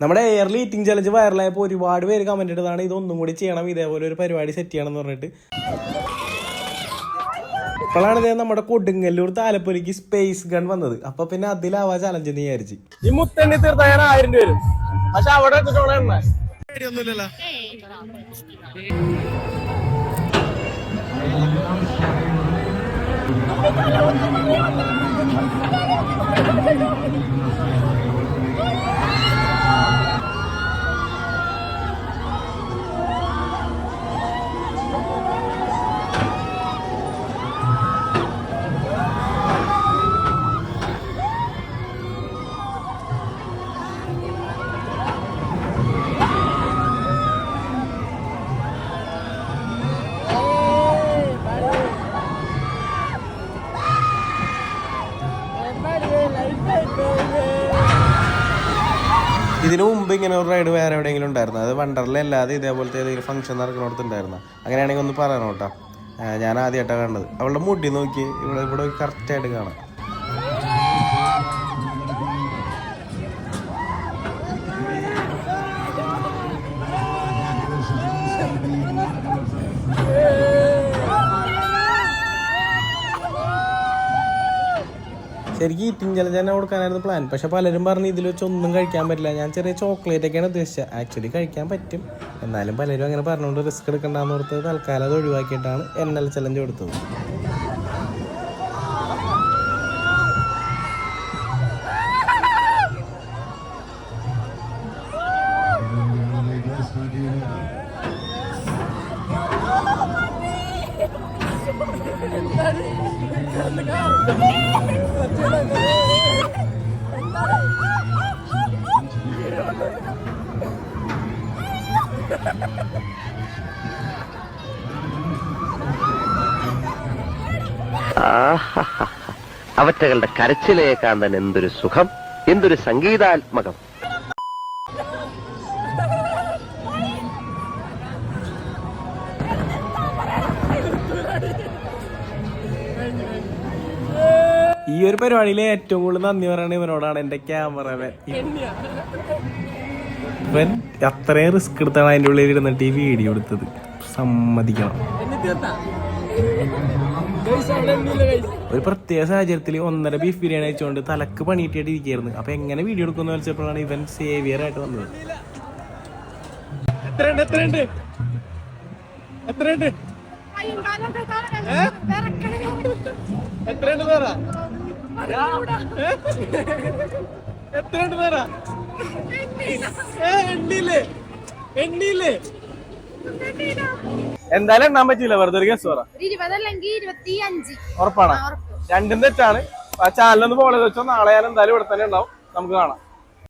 നമ്മുടെ early eating challenge വൈറലായപ്പോൾ ഒരുപാട് പേര് കമന്റ് ഇട്ടതാണ് ഇതൊന്നും കൂടി ചെയ്യണം, ഇതേപോലെ ഒരു പരിപാടി സെറ്റ് ചെയ്യണം എന്ന് പറഞ്ഞിട്ട്. ഇപ്പോഴാണ് ഇതേ നമ്മുടെ കൊടുങ്ങല്ലൂർ താലപ്പൊലിക്ക് സ്പേസ് ഗൺ വന്നത്. അപ്പൊ പിന്നെ അതിലാവാ ചലഞ്ച് എന്ന് വിചാരിച്ചു. ഈ മുത്തണ്ണി തീർത്താൽ 1000 രൂപ വരും. പക്ഷെ അവിടെ പേടിയൊന്നുമില്ലല്ലോ. ഇതിനു മുമ്പ് ഇങ്ങനെ ഒരു റൈഡ് വേറെ എവിടെയെങ്കിലും ഉണ്ടായിരുന്നു? അത് വണ്ടർല അല്ലാതെ ഇതേപോലത്തെ ഏതെങ്കിലും ഫംഗ്ഷൻ നടക്കുന്നിടത്തുണ്ടായിരുന്നു? അങ്ങനെയാണെങ്കിൽ ഒന്ന് പറയണം കേട്ടോ. ഞാൻ ആദ്യമായിട്ടാണ് കണ്ടത്. അവളുടെ മുടി നോക്കി ഇവിടെ കറക്റ്റായിട്ട് കാണാം. ശരിക്കും ഈറ്റിംഗ് ചലഞ്ച് തന്നെ കൊടുക്കാനായിരുന്നു പ്ലാൻ. പക്ഷെ പലരും പറഞ്ഞ് ഇതിൽ വെച്ച് ഒന്നും കഴിക്കാൻ പറ്റില്ല. ഞാൻ ചെറിയ ചോക്ലേറ്റ് ഒക്കെയാണ് ഉദ്ദേശിച്ചത്. ആക്ച്വലി കഴിക്കാൻ പറ്റും, എന്നാലും പലരും അങ്ങനെ പറഞ്ഞുകൊണ്ട് റിസ്ക് എടുക്കണ്ടെന്ന് ഓർത്ത് തൽക്കാലം അത് ഒഴിവാക്കിയിട്ടാണ് NL ചലഞ്ച് കൊടുത്തത്. അവറ്റകളുടെ കരച്ചിലയെ കാണാൻ എന്തൊരു സുഖം, എന്തൊരു സംഗീതാത്മകം. ഈ ഒരു പരിപാടിയിലെ ഏറ്റവും കൂടുതൽ നന്ദി പറയുന്നത് ഇവനോടാണ്, എന്റെ ക്യാമറമാൻ. ഇവൻ അത്രയും റിസ്ക് എടുത്താണ് അതിൻ്റെ ഉള്ളിൽ ഇരുന്നിട്ട് ഈ വീഡിയോ എടുത്തത്. സമ്മതിക്കണം. ഒരു പ്രത്യേക സാഹചര്യത്തിൽ 1.5 ബീഫ് ബിരിയാണി വെച്ചുകൊണ്ട് തലക്ക് പണിയിട്ടായിട്ട് ഇരിക്കുകയായിരുന്നു. അപ്പൊ എങ്ങനെ വീഡിയോ എടുക്കുമെന്ന് വെച്ചപ്പോഴാണ് ഇവൻ സേവിയർ ആയിട്ട് വന്നത്. എന്തായാലും എണ്ണാൻ പറ്റില്ല, വെറുതെ ഒരു ഗസ് പറ. ഉറപ്പാണ്? രണ്ടും തെറ്റാണ്. ആ ചാനലൊന്ന് ഫോളോ ചെയ്ത് വെച്ചോ. നാളെ ഞാൻ എന്തായാലും ഇവിടെ തന്നെ ഉണ്ടാവും. നമുക്ക് കാണാം.